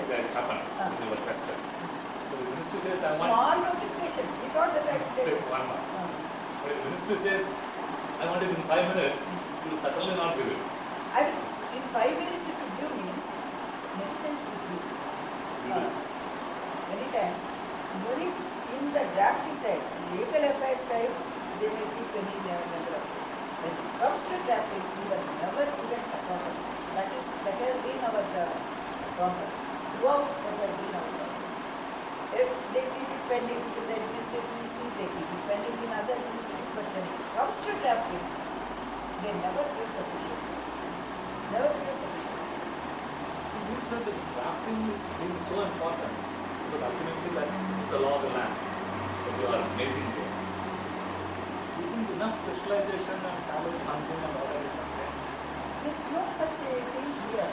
yes. that happened when they were tested. So the minister says, I want Small notification. He thought that I could to take take 1 month. But the minister says, I want it in 5 minutes, you will certainly not give it. I mean, in 5 minutes if you give means, many times you give. Many times. Many in the drafting side, legal affairs side, they may keep any number of days. When it comes to drafting, we were never even accountable. That has been our problem. Throughout, that has been our problem. If they keep it pending in the administrative ministry, they keep it pending in other ministries, but when it comes to drafting, they never give sufficient. Never give sufficient. So you said that drafting is being so important because ultimately that is the law of the land that you are making there. Do you think enough specialization and talent hunting and all that is not there? There is no such a thing here.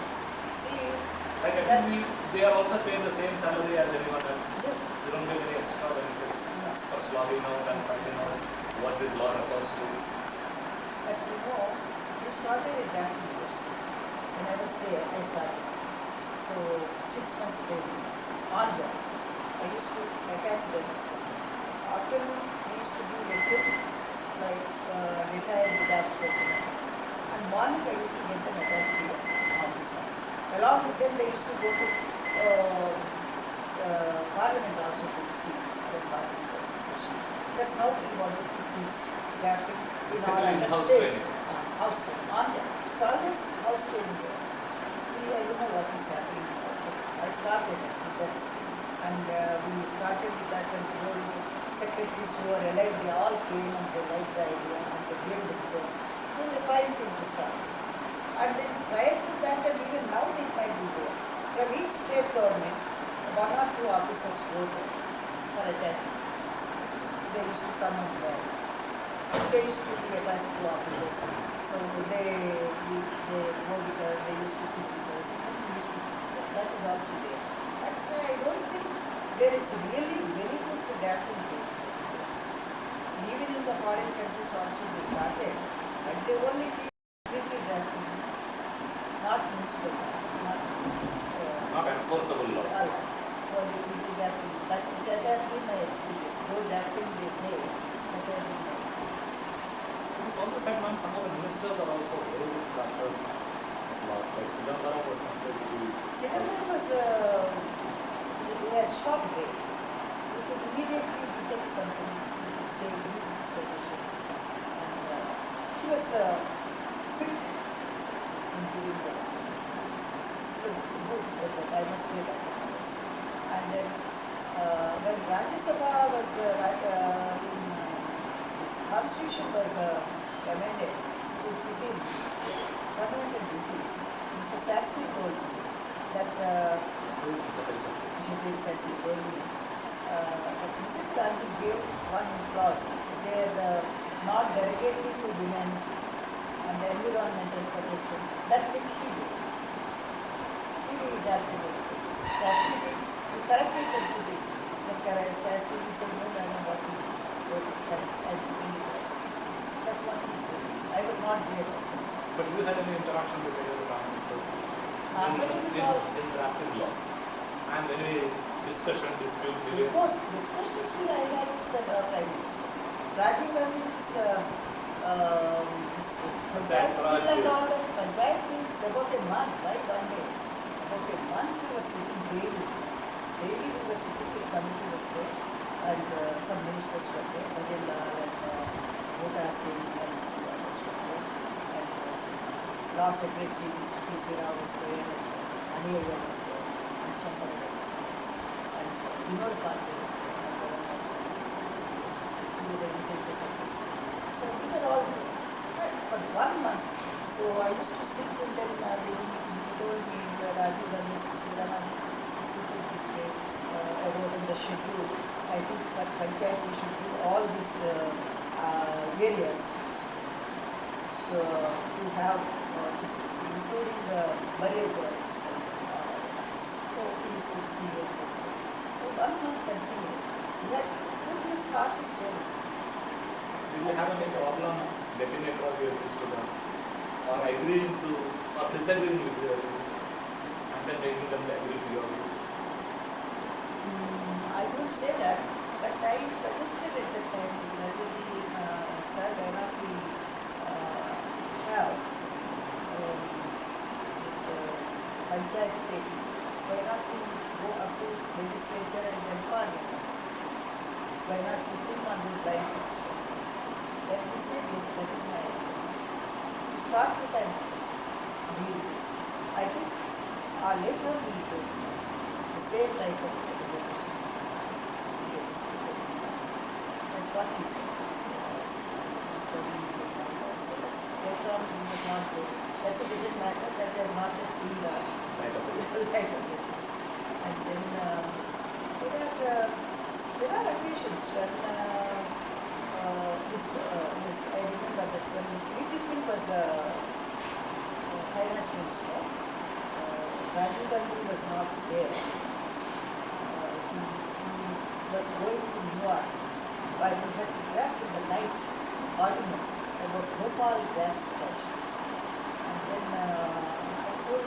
See, Like I think they are also paying the same salary as anyone else. yes, They don't get any extra benefits no. for slogging out and finding out what this law refers to. But you know, we started a drafting course. When I was there, I started. So 6 months training, on job. I used to attach them. Afternoon, we used to do lectures like retired draft president. And morning, I used to get them attached to the office. Along with them, they used to go to Parliament also to see the Parliament was in session. That's how we wanted to teach drafting in Basically all other in-house states. training. House training. On the, it's always house training there. I don't know what is happening. I started with that. And we started with that and all secretaries who were alive, they all came and they liked the idea and they gave lectures. It was a fine thing to start. And then prior to that and even now it might be there. From each state government, 1 or 2 officers go there for attachment. They used to come and they used to be attached to officers. So they go with us, they used to sit with us, and we used to teach them. That is also there. But I don't think there is really very good drafting here. Even in the foreign countries also they started, but they only teach strictly drafting. Not municipal laws, Not enforceable laws. for the people drafting. That has been my experience. Though drafting they say, that has been my experience. It's also said, ma'am, some of the ministers are also very good drafters of law. Like Chidambaram was considered to be. Chidambaram was he has short brain. You could immediately detect something, you could say good suggestion. And she was quick in giving the it was good, but I must say that. And then when Rajya Sabha was this constitution was amended to fit in fundamental duties, Mr. Sastry told me that Mr. Sastry told me that Mrs. Gandhi gave one clause, they are not derogatory to women and environmental protection. That thing she did. She adapted it. Sastry, you corrected and put it. Then Sastry said, no, I know what is correct. I bring it as it is. So that's what he did. I was not there. But you had any interaction with any of the prime ministers in drafting laws? And any discussion, dispute, debate? Of course, discussions we I had with the prime ministers. Rajiv Gandhi, this Panchayat bill and all that, Panchayat bill, about a month, right, one day. About a month we were sitting daily. Daily we were sitting, a committee was there, and some ministers were there, Ajay Lal and Bhota Singh and others were there. And Law Secretary, P.C. Rao was there, and Anil was there, and Shankar was there. And Vinod Pandey was there, and he was agriculture secretary. So we were all there. But for 1 month, so I used to sit and then they told me, Rajiv Gandhi, Mr. Siddharamaji, you put this way, I wrote in the schedule, I think for Panchayat we should do all these areas to have this, including the burial grounds. So we used to see it. So 1 month continuous. We had put his heart and soul. Do you have any problem getting across your views to them? Or agreeing to, or disagreeing with their views? And then making them agree to your views? panchayat thing. Why not we go up to legislature and then parliament? Why not we think on those lines also? Then he said, yes, that is my idea. To start with, I am doing this. I think later on we will do the same type of evaluation. Yes, that's what he said. So, later on we must not go. As it didn't matter, that has not yet seen the light of it. And then there are occasions when I remember that when Mr. V.P. Singh was the finance minister, Rajiv Gandhi was not there. He was going to New York, while we had to draft in the night ordinance about Bhopal gas touched. And then I told,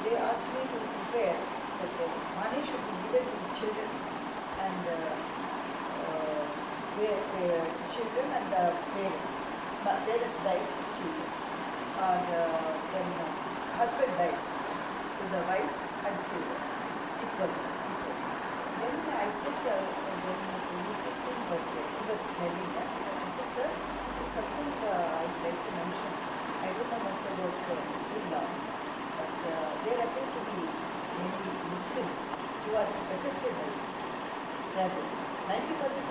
they asked me to prepare that money should be given to the children and children and the parents. But parents died, children. Or then husband dies to the wife and children equally. Then I said, then Mr. V.P. Singh was there. He was heading that. And I said, sir, it's something I would like to mention. I don't know much about Muslim law, but there appear to be many Muslims who are affected by this tragedy. 90%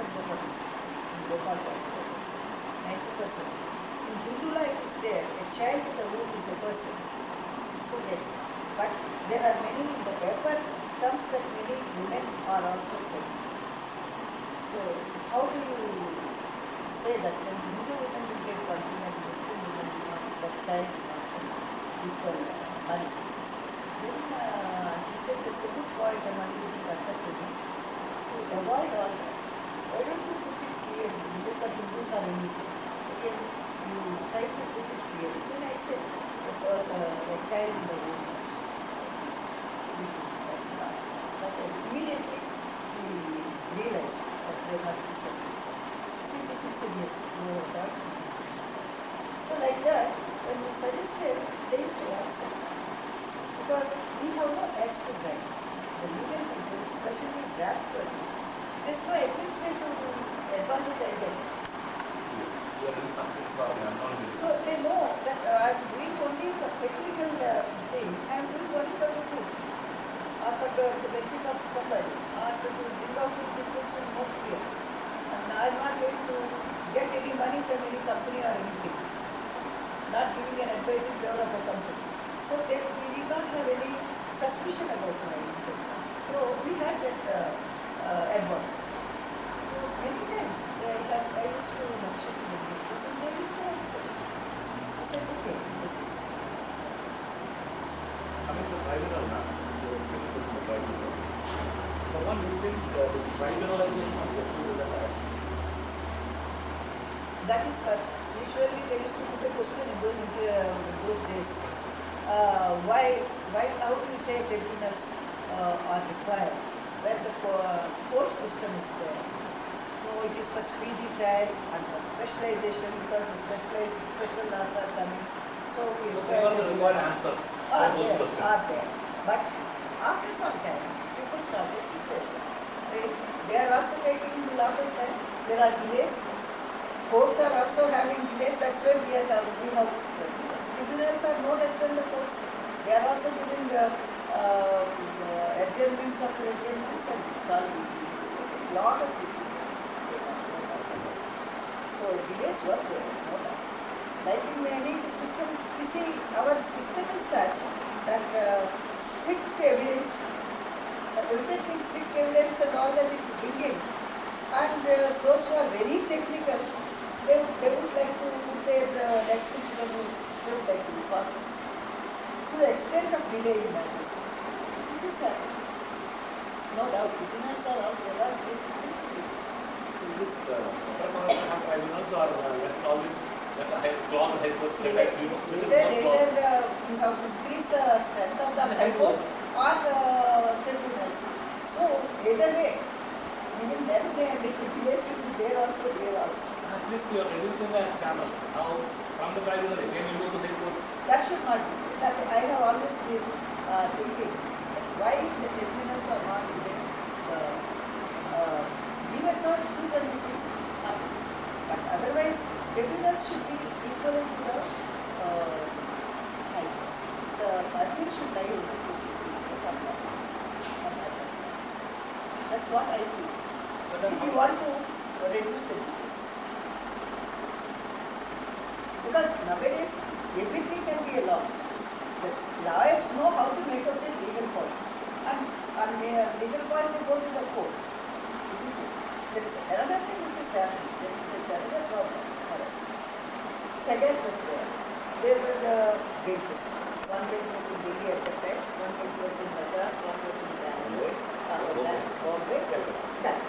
of them are Muslims in Bhopal Hospital. 90%. In Hindu law it is there, a child in the womb is a person. So yes, but there are many, in the paper comes that many women are also pregnant. So how do you say that then Hindu women will get one thing and Muslim women will not, that child will not get equal money? Then he said there's a good point and only it occurred to me. To avoid all that, why don't you put it clearly, even for Hindus or anything? Okay, you try to put it clearly. Then I said, a child in the womb. But immediately he realized that there must be something. So he said, yes, no doubt. So like that, when we suggested, they used to accept. Because we have no axe to grind. The legal people, especially draft persons, there's no administrative advantage I get. Yes, you are doing something for the non-business. So they know that I'm doing only for technical thing, I'm doing only for the good, or for the benefit of somebody, or to bring out his intention more clear. And I'm not going to get any money from any company or anything, not giving an advice in favor of a company. So he did not have any suspicion about my intentions. So we had that advantage. So many times I used to mention to the ministers and they used to answer. I said, okay. Coming to tribunal now, your experiences in the tribunal. For one, do you think this tribunalization of justice is a bad? That is what usually they used to put a question in those days. How do you say tribunals are required where the court system is there? No, it is for speedy trial and for specialization because the special laws are coming. So we are the required answers for those questions. Are there. But after some time, people started to say they are also taking a lot of time. There are delays. Courts are also having delays. That's why we have tribunals are no less than the courts. They are also giving adjournments of adjournments and solving a lot of issues. So delays were there. No doubt. Like in any system, you see, our system is such that strict evidence, everything strict evidence and all that is bringing, and those who are very technical, they would like to put their necks into the noose. They would like to be cautious. To the extent of delay in matters. This is happening. No doubt, tribunals are out there, are basically So is it better for us to have tribunals or let all this, let the high courts get either you have to increase the strength of the high courts or tribunals. So either way, even then the delays will be there also. At least you are reducing the channel. Now from the tribunal again you go to the court. That should not be. That I have always been thinking that why the tribunals are not given give us on 226 articles. But otherwise, tribunals should be equivalent to the high courts. The appeal should lie only to the Supreme Court on that. That's what I feel. So then If you want to reduce the duties. Because nowadays, everything can be a law. The lawyers know how to make out a legal point. And on a legal point, they go to the court. Isn't it? There is another thing which is happening. There is another problem for us. Second was there. There were benches. One bench was in Delhi at that time, one bench was in Madras, one was in Bangalore, Bombay. That,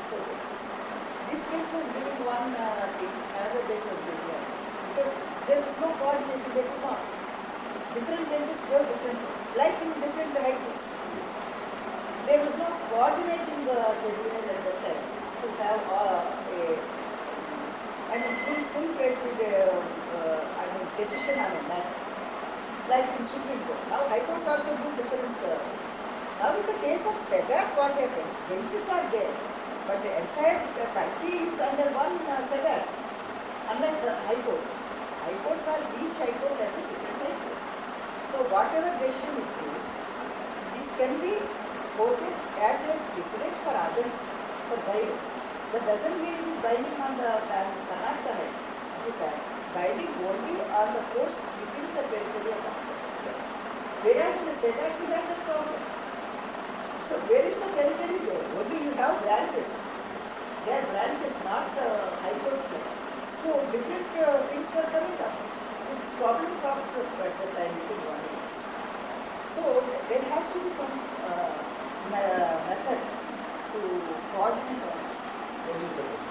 4 benches. This bench was giving one thing, another bench was giving another. Because there was no coordination, they could not. Different benches gave different, like in different high courts. Yes. There was no coordinating the tribunal at that time to have full-fledged decision on a matter. Like in Supreme Court. Now high courts also do different things. Now in the case of SEDAT, what happens? Benches are there, but the entire country is under one SEDAT. Unlike the high courts. High courts are, each high court has a different high court. So whatever decision it gives, this can be quoted as a precedent for others, for guidance. That doesn't mean it is binding on the Karnataka High Court. It is binding only on the courts within the territory of Karnataka. Whereas in the SEDAT we have that problem. So where is the territory there? Only you have branches. They are branches, not high courts like. So different things were coming up. This problem cropped up at the time within 1 year. So there has to be some method to coordinate all these things. What do you suggest?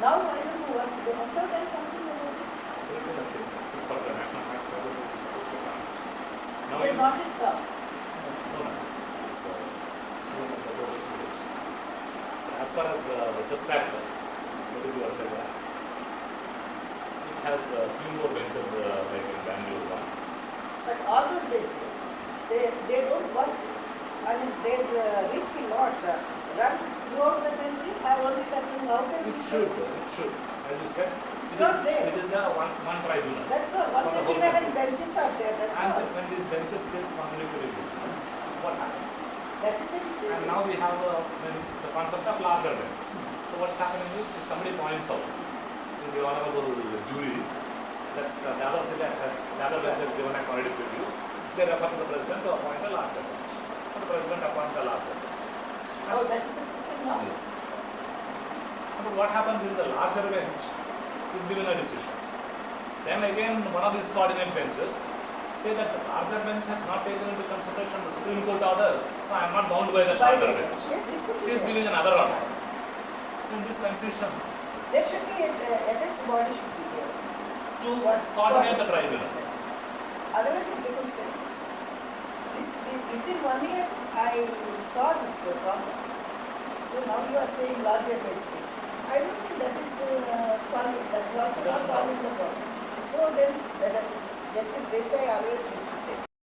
Now I don't know what, they must have done something about it. Absolutely nothing, except for the national tax travel which is supposed to come. Now It has not yet come. No, it's still in the proposal stage. As far as the SESTAT, what is your say that? It has a few more benches like in Bangalore one. But all those benches, they don't work. I mean, their writ will not run throughout the country. Have only that thing. How can It should. As you said, It's not there. It is a one tribunal. That's all. One For the whole tribunal and country. benches are there. That's And all. when these benches give contradictory judgments, what happens? That is it. And now we have the concept of larger benches. So what's happening is if somebody points out to the honorable jury that the other bench has given a contradictory view, they refer to the president to appoint a larger bench. So the president appoints a larger bench. Oh, that is the system now. Yes. But what happens is the larger bench is given a decision. Then again, one of these coordinate benches say that the larger bench has not taken into consideration the Supreme Court order, so I am not bound by that larger bench. Yes, it could be. He is there. giving another order. So in this confusion, There should be an apex body should be there. to coordinate the tribunal. Otherwise, it becomes very. This within 1 year, I saw this problem. So now you are saying larger bench thing. I don't think that is solving. That is also not solving the problem. So then, Justice Desai always used to